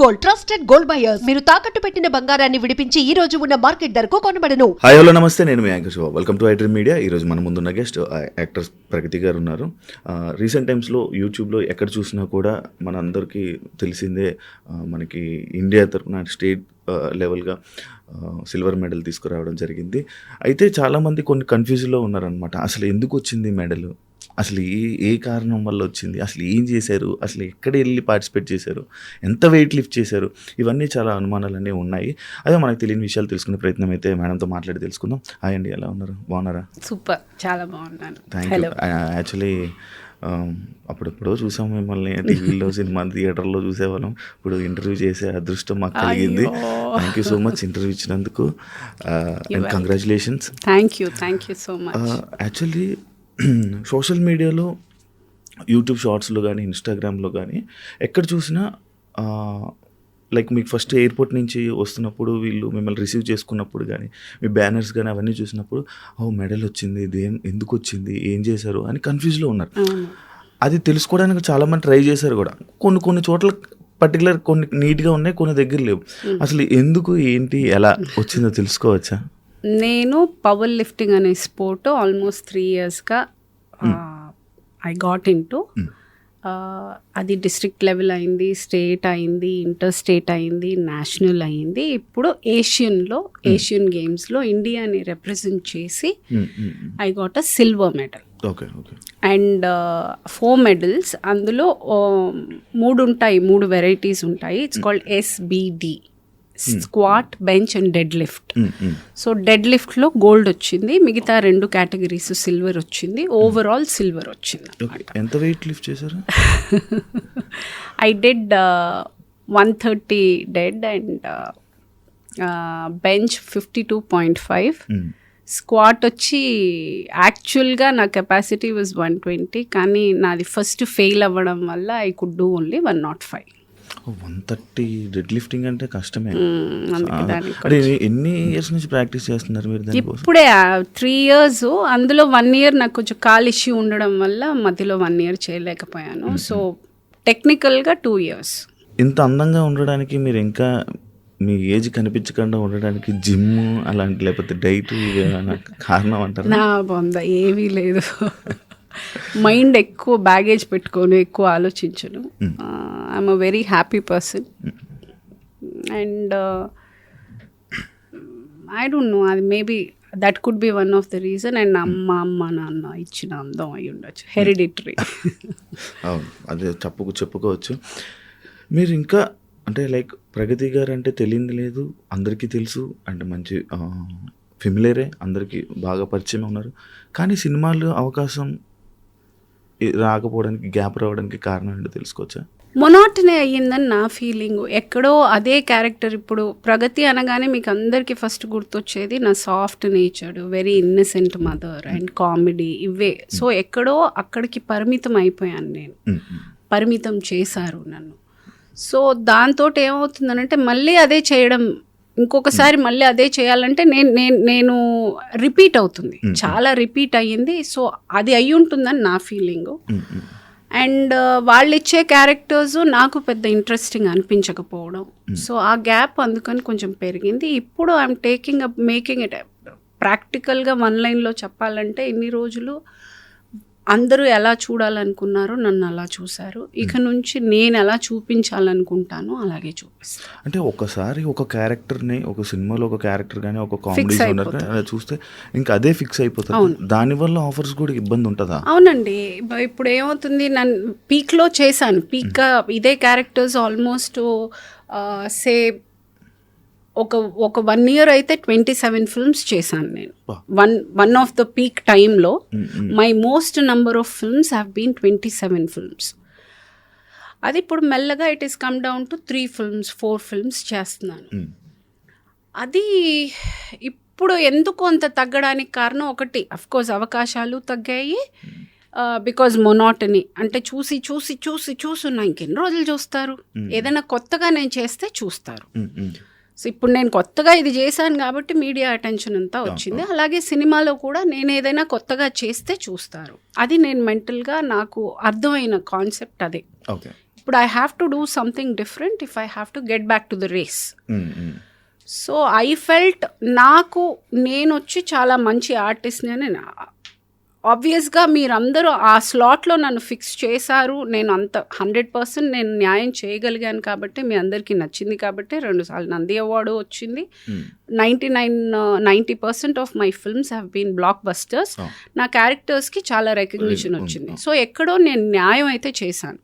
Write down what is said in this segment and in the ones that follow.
Gold, trusted gold buyers. మీరు తాకట్టు పెట్టిన బంగారాన్ని విడిపించి ఈ రోజు ఉన్న మార్కెట్ ధరకు కొనబడను. హాయ్ హలో నమస్తే, నేను మీ anchor Shiva. Welcome to iDream media. ఈరోజు మన ముందున్న గెస్ట్ యాక్టర్ ప్రగతి గారు ఉన్నారు. రీసెంట్ టైమ్స్లో యూట్యూబ్లో ఎక్కడ చూసినా కూడా మనందరికీ తెలిసిందే, మనకి ఇండియా తరఫున స్టేట్ లెవెల్గా సిల్వర్ మెడల్ తీసుకురావడం జరిగింది. అయితే చాలామంది కొన్ని కన్ఫ్యూజ్లో ఉన్నారనమాట. అసలు ఎందుకు వచ్చింది మెడల్, అసలు ఏ కారణం వల్ల వచ్చింది, అసలు ఏం చేశారు, అసలు ఎక్కడ వెళ్ళి పార్టిసిపేట్ చేశారు, ఎంత వెయిట్ లిఫ్ట్ చేశారు, ఇవన్నీ చాలా అనుమానాలన్నీ ఉన్నాయి. అదే మనకు తెలియని విషయాలు తెలుసుకునే ప్రయత్నం అయితే మేడంతో మాట్లాడి తెలుసుకుందాం. హాయ్ అండి, ఎలా ఉన్నారు, బాగున్నారా? సూపర్, చాలా బాగున్నాను. Thank you. యాక్చువల్లీ అప్పుడెప్పుడో చూసాం మిమ్మల్ని టీవీలో, సినిమా థియేటర్లో చూసేవాళ్ళం. ఇప్పుడు ఇంటర్వ్యూ చేసే అదృష్టం మాకు కలిగింది. Thank you so much interview ఇచ్చినందుకు and congratulations. Thank you so much. Actually social మీడియాలో, యూట్యూబ్ షార్ట్స్లో కానీ, ఇన్స్టాగ్రామ్లో కానీ ఎక్కడ చూసినా లైక్ మీకు ఫస్ట్ ఎయిర్పోర్ట్ నుంచి వస్తున్నప్పుడు వీళ్ళు మిమ్మల్ని రిసీవ్ చేసుకున్నప్పుడు కానీ, మీ బ్యానర్స్ కానీ అవన్నీ చూసినప్పుడు మెడల్ వచ్చింది, ఇది ఎందుకు వచ్చింది, ఏం చేశారు అని కన్ఫ్యూజ్లో ఉన్నారు. అది తెలుసుకోవడానికి చాలామంది ట్రై చేశారు కూడా. కొన్ని చోట్ల పర్టికులర్ కొన్ని నీట్గా ఉన్నాయి, కొన్ని దగ్గర లేవు. అసలు ఎందుకు, ఏంటి, ఎలా వచ్చిందో తెలుసుకోవచ్చా? నేను పవర్ లిఫ్టింగ్ అనే స్పోర్ట్ ఆల్మోస్ట్ 3 yearsగా ఐ గాట్ ఇన్ టు. అది డిస్ట్రిక్ట్ లెవెల్ అయింది, స్టేట్ అయింది, ఇంటర్ స్టేట్ అయింది, నేషనల్ అయింది. ఇప్పుడు ఏషియన్ గేమ్స్లో ఇండియాని రిప్రజెంట్ చేసి I got a silver medal. And 4 medals. అందులో 3 వెరైటీస్ ఉంటాయి. It's called SBD, squat, bench and dead lift. So dead లిఫ్ట్లో గోల్డ్ వచ్చింది, మిగతా 2 కేటగిరీస్ సిల్వర్ వచ్చింది, ఓవరాల్ సిల్వర్ వచ్చింది. ఎంత వెయిట్ లిఫ్ట్ చేశారు? I did 130 dead and bench 52.5. Squat వచ్చి యాక్చువల్గా నా కెపాసిటీ వాజ్ 120, కానీ నాది ఫస్ట్ ఫెయిల్ అవ్వడం వల్ల I could do only 105. 130 dead lifting అంటే కష్టమే. ఎన్ని ఇయర్స్ నుంచి ప్రాక్టీస్ చేస్తున్నారు మీరు దానికోసం? ఇప్పుడే 3 years. అందులో 1 year నాకు కొంచెం కాల్ ఇష్యూ ఉండడం వల్ల మధ్యలో 1 year చేయలేకపోయాను. సో టెక్నికల్గా 2 years. ఇంత అందంగా ఉండడానికి మీరు ఇంకా మీ ఏజ్ కనిపించకుండా ఉండడానికి జిమ్ అలాంటి లేకపోతే డైట్ ఇవేమైనా కారణం అంటారు? నా బొంద ఏమీ లేదు. మైండ్ ఎక్కువ బ్యాగేజ్ పెట్టుకొని ఎక్కువ ఆలోచించను. I'm a very happy person and I don't know, అది maybe that could be one of the reason. And అమ్మ నాన్న ఇచ్చిన అందం అయి ఉండొచ్చు, హెరిడిటరీ. అవును, అదే చెప్పుకోవచ్చు. మీరు ఇంకా అంటే లైక్ ప్రగతి గారు అంటే తెలియదు లేదు, అందరికీ తెలుసు, అంటే మంచి ఫెమిలియరే, అందరికీ బాగా పరిచయం ఉన్నారు. కానీ సినిమాలు అవకాశం రాకపోవడానికి, గ్యాప్ రావడానికి కారణం ఏంటో తెలుసుకోవచ్చా? మొనాటనే అయ్యిందని నా ఫీలింగ్. ఎక్కడో అదే క్యారెక్టర్. ఇప్పుడు ప్రగతి అనగానే మీకు అందరికీ ఫస్ట్ గుర్తొచ్చేది నా soft natured, very innocent mother and comedy, ఇవే. సో ఎక్కడో అక్కడికి పరిమితం అయిపోయాను నేను, పరిమితం చేశారు నన్ను. సో దాంతో ఏమవుతుందనంటే మళ్ళీ అదే చేయడం, ఇంకొకసారి మళ్ళీ అదే చేయాలంటే నేను రిపీట్ అవుతుంది, చాలా రిపీట్ అయ్యింది. సో అది అయి ఉంటుందని నా ఫీలింగు. అండ్ వాళ్ళు ఇచ్చే క్యారెక్టర్స్ నాకు పెద్ద ఇంట్రెస్టింగ్ అనిపించకపోవడం. సో ఆ గ్యాప్ అందుకని కొంచెం పెరిగింది. ఇప్పుడు ఐఎమ్ మేకింగ్ ఇట్ ప్రాక్టికల్గా 1 lineలో చెప్పాలంటే, ఇన్ని రోజులు అందరూ ఎలా చూడాలనుకున్నారో నన్ను అలా చూశారు. ఇక నుంచి నేను ఎలా చూపించాలనుకుంటానో అలాగే చూపిస్తాను. అంటే ఒకసారి ఒక క్యారెక్టర్ని, ఒక సినిమాలో ఒక క్యారెక్టర్ కానీ, ఒక కామెడీ చూస్తే ఇంకా అదే ఫిక్స్ అయిపోతుంది. దానివల్ల ఆఫర్స్ కూడా ఇబ్బంది ఉంటుందా? అవునండి. ఇప్పుడు ఏమవుతుంది, నన్ను పీక్లో చేశాను, పీక్గా ఇదే క్యారెక్టర్స్ ఆల్మోస్ట్ సే ఒక 1 year అయితే 27 films చేశాను నేను. వన్ ఆఫ్ ద పీక్ టైంలో my most number of films have been 27 films. అది ఇప్పుడు మెల్లగా it is come down to 3 films 4 films చేస్తున్నాను. అది ఇప్పుడు ఎందుకు అంత తగ్గడానికి కారణం ఒకటి, అఫ్కోర్స్ అవకాశాలు తగ్గాయి. బికాజ్ మొనాటనీ, అంటే చూసి ఇంకెన్ని రోజులు చూస్తారు, ఏదైనా కొత్తగా నేను చేస్తే చూస్తారు. సో ఇప్పుడు నేను కొత్తగా ఇది చేశాను కాబట్టి మీడియా అటెన్షన్ అంతా వచ్చింది. అలాగే సినిమాలో కూడా నేను ఏదైనా కొత్తగా చేస్తే చూస్తారు. అది నేను మెంటల్గా నాకు అర్థమైన కాన్సెప్ట్ అదే. ఇప్పుడు I have to do something different if I have to get back to the race. So I felt నేను వచ్చి చాలా మంచి ఆర్టిస్ట్ని అని. ఆబ్వియస్గా మీరందరూ ఆ స్లాట్లో నన్ను ఫిక్స్ చేశారు, నేను అంత 100% నేను న్యాయం చేయగలిగాను కాబట్టి మీ అందరికీ నచ్చింది కాబట్టి 2 సార్లు నంది అవార్డు వచ్చింది. 90% of my films have been blockbusters. నా క్యారెక్టర్స్కి చాలా రికగ్నిషన్ వచ్చింది. సో ఎక్కడో నేను న్యాయం అయితే చేశాను.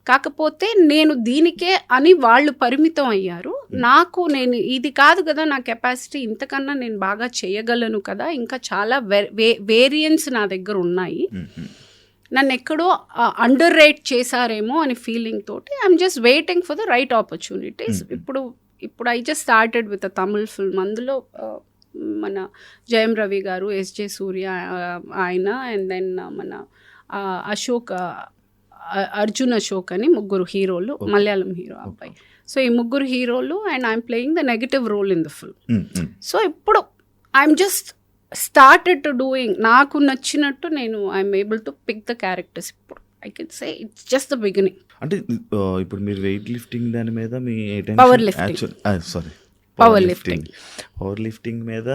కాకపోతే నేను దీనికే అని వాళ్ళు పరిమితం అయ్యారు. నేను ఇది కాదు కదా నా కెపాసిటీ, ఇంతకన్నా నేను బాగా చేయగలను కదా, ఇంకా చాలా వేరియంట్స్ నా దగ్గర ఉన్నాయి, నన్ను ఎక్కడో అండర్ రేట్ చేశారేమో అని ఫీలింగ్ తోటి I'm just waiting for the right opportunities. ఇప్పుడు I just started with a Tamil film. అందులో మన జయం రవి గారు, ఎస్జే సూర్య ఆయన, అండ్ దెన్ మన అర్జున్ అశోక్ అని 3 హీరోలు, మలయాళం హీరో అబ్బాయి. సో ఈ 3 హీరోలు and I'm playing the negative role in the film. So ఇప్పుడు I'm just started to doing నాకు నచ్చినట్టు I'm able to pick the characters. ఇప్పుడు I can say it's just the beginning. అంటే ఇప్పుడు మీరు వెయిట్ లిఫ్టింగ్ దాని మీద మీ పవర్ లిఫ్టింగ్ మీద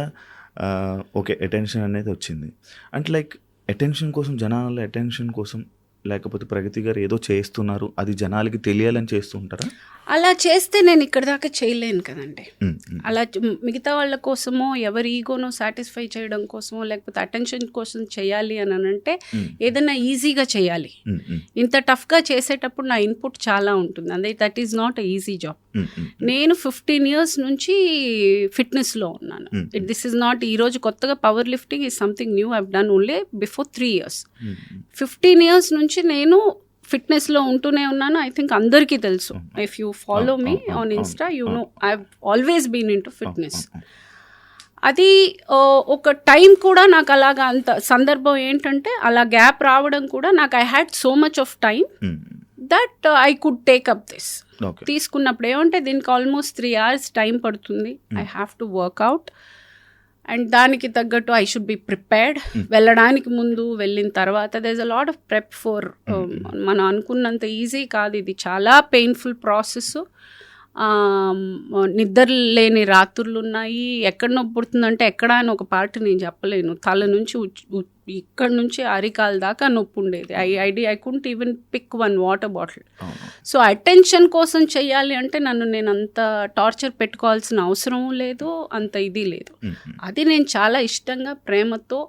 ఓకే అటెన్షన్ అనేది వచ్చింది. అంటే లైక్ అటెన్షన్ కోసం, జనాల అటెన్షన్ కోసం, లేకపోతే ప్రగతి గారు ఏదో చేస్తున్నారు అది జనాలకి తెలియాలని చేస్తూ ఉంటారా? అలా చేస్తే నేను ఇక్కడ దాకా చేయలేను కదండి. అలా మిగతా వాళ్ళ కోసమో ఎవరి ఈగోనో సాటిస్ఫై చేయడం కోసమో లేకపోతే అటెన్షన్ కోసం చేయాలి అని అంటే ఏదైనా ఈజీగా చేయాలి. ఇంత టఫ్గా చేసేటప్పుడు నా ఇన్పుట్ చాలా ఉంటుంది. అదే that is not a easy job. నేను 15 years నుంచి ఫిట్నెస్లో ఉన్నాను. దిస్ ఈజ్ నాట్ ఈరోజు కొత్తగా power lifting is something new. I've done only before 3 years. 15 years నుంచి నేను ఫిట్నెస్లో ఉంటూనే ఉన్నాను. ఐ థింక్ అందరికీ తెలుసు. If you follow me on Insta you know I always been into fitness. అది ఒక టైం కూడా నాకు అలాగా అంత సందర్భం ఏంటంటే అలా గ్యాప్ రావడం కూడా నాకు I had so much of time that I could take up this. తీసుకున్నప్పుడు ఏమంటే దీనికి ఆల్మోస్ట్ 3 hours టైం పడుతుంది. I have to workout and దానికి తగ్గట్టు ఐ షుడ్ బి ప్రిపేర్డ్. వెళ్ళడానికి ముందు, వెళ్ళిన తర్వాత there is a lot of prep for. మనం అనుకున్నంత ఈజీ కాదు, ఇది చాలా పెయిన్ఫుల్ ప్రాసెస్. నిద్ర లేని రాత్రులు ఉన్నాయి. ఎక్కడ నొప్పి పుడుతుందంటే ఎక్కడ అని ఒక పార్ట్ నేను చెప్పలేను. తల నుంచి ఇక్కడ నుంచి అరికాల దాకా నొప్పి ఉండేది. I couldn't even pick 1 water bottle. So attention కోసం చెయ్యాలి అంటే నేను అంత టార్చర్ పెట్టుకోవాల్సిన అవసరం లేదు, అంత ఇది లేదు. అది నేను చాలా ఇష్టంగా ప్రేమతో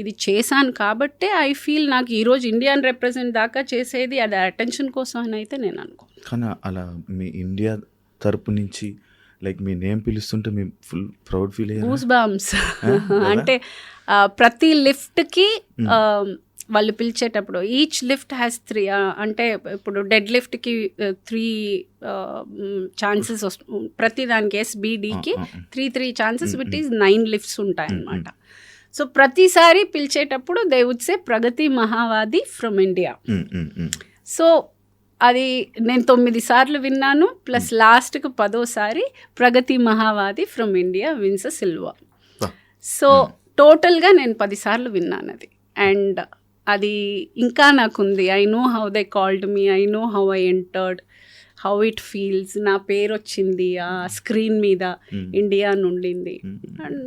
ఇది చేశాను కాబట్టే ఐ ఫీల్ నాకు ఈరోజు ఇండియాని రిప్రజెంట్ దాకా చేసేది అది అటెన్షన్ కోసం అని అయితే నేను అనుకో. కానీ అలా మీ ఇండియా తరపు నుంచి లైక్ మీ నేమ్ పిలుస్తుంటే మీ ఫుల్ ప్రౌడ్ ఫీల్ అయ్యారు. Goose bumps. అంటే ప్రతి లిఫ్ట్కి వాళ్ళు పిలిచేటప్పుడు ఈచ్ లిఫ్ట్ హ్యాస్ 3 అంటే ఇప్పుడు డెడ్ లిఫ్ట్కి 3 ఛాన్సెస్ ప్రతి దానికి SBDకి 3 ఛాన్సెస్ విట్ ఈస్ 9 లిఫ్ట్స్ ఉంటాయన్నమాట. సో ప్రతిసారి పిలిచేటప్పుడు they would say Pragati Mahavadi from India. So అది నేను 9 సార్లు విన్నాను, ప్లస్ లాస్ట్కి 10వ Pragati Mahavadi from India wins silver. So టోటల్గా నేను 10 సార్లు విన్నాను అది. అండ్ అది ఇంకా నాకుంది. I know how they called me, I know how I entered, how it feels. నా పేరు వచ్చింది ఆ స్క్రీన్ మీద, ఇండియా నుండింది. And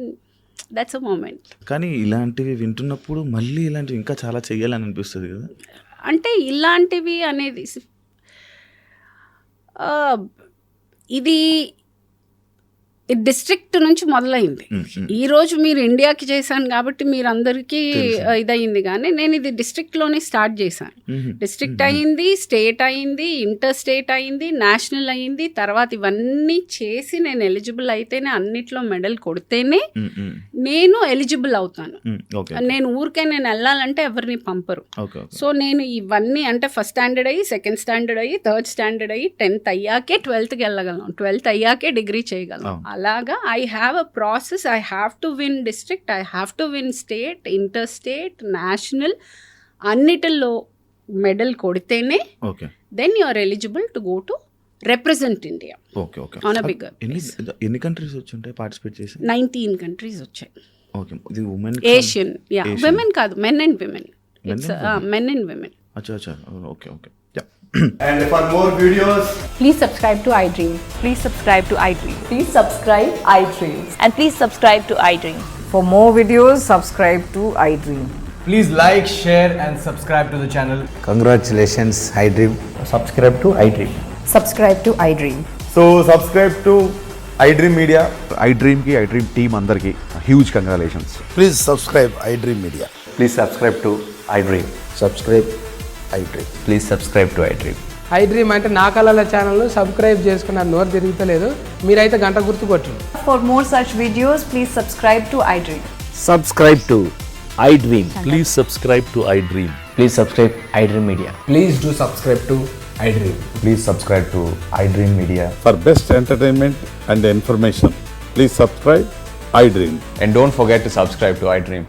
that's a moment. కానీ ఇలాంటివి వింటున్నప్పుడు మళ్ళీ ఇలాంటివి ఇంకా చాలా చెయ్యాలని అనిపిస్తుంది కదా. అంటే ఇలాంటివి అనేది ఇది డిస్ట్రిక్ట్ నుంచి మొదలైంది. ఈరోజు మీరు ఇండియాకి చేశాను కాబట్టి మీరు అందరికీ ఇదయింది, కానీ నేను ఇది డిస్ట్రిక్ట్లోనే స్టార్ట్ చేశాను. డిస్ట్రిక్ట్ అయింది, స్టేట్ అయింది, ఇంటర్ స్టేట్ అయింది, నేషనల్ అయింది. తర్వాత ఇవన్నీ చేసి నేను ఎలిజిబుల్ అయితేనే, అన్నిట్లో మెడల్ కొడితేనే నేను ఎలిజిబుల్ అవుతాను. నేను ఊరికే నేను వెళ్ళాలంటే ఎవరిని పంపరు. సో నేను ఇవన్నీ అంటే ఫస్ట్ స్టాండర్డ్ అయ్యి, సెకండ్ స్టాండర్డ్ అయ్యి, థర్డ్ స్టాండర్డ్ అయ్యి, 10th అయ్యాకే 12th వెళ్ళగలను, 12th అయ్యాకే డిగ్రీ చేయగలను. అలాగా I have a process. I have to win district, I have to win state, interstate, national, అన్నిటిలో మెడల్ కొడితేనే then you are eligible to go to represent India on a bigger. ఎన్ని countries వచ్చుంటాయి participate చేసి? 19 countries వచ్చాయి. Asian, women కాదు, men and women. It's men and women. అచ్చా. Okay. And for more videos, Please subscribe to iDream. Please subscribe to iDream. Please subscribe iDream. And please subscribe to iDream. For more videos, subscribe to iDream. please like, share, and subscribe to the channel. Congratulations, iDream. Subscribe to iDream. Subscribe to iDream. So subscribe to iDream Media. iDream की iDream team अंदर की huge congratulations. Please subscribe iDream Media. Please subscribe to iDream. Subscribe iDream. Please subscribe to iDream. iDream అంటే నా కళల channel subscribe చేసుకున్నారు, నోరు తిరుగుతలేదు. మీరైతే గంట గుర్తు కొట్టండి. For more such videos, please subscribe to iDream. Subscribe to iDream. Please subscribe to iDream. Please subscribe iDream Media. Please do subscribe to iDream. Please subscribe to iDream Media. For best entertainment and information, please subscribe iDream. And don't forget to subscribe to iDream.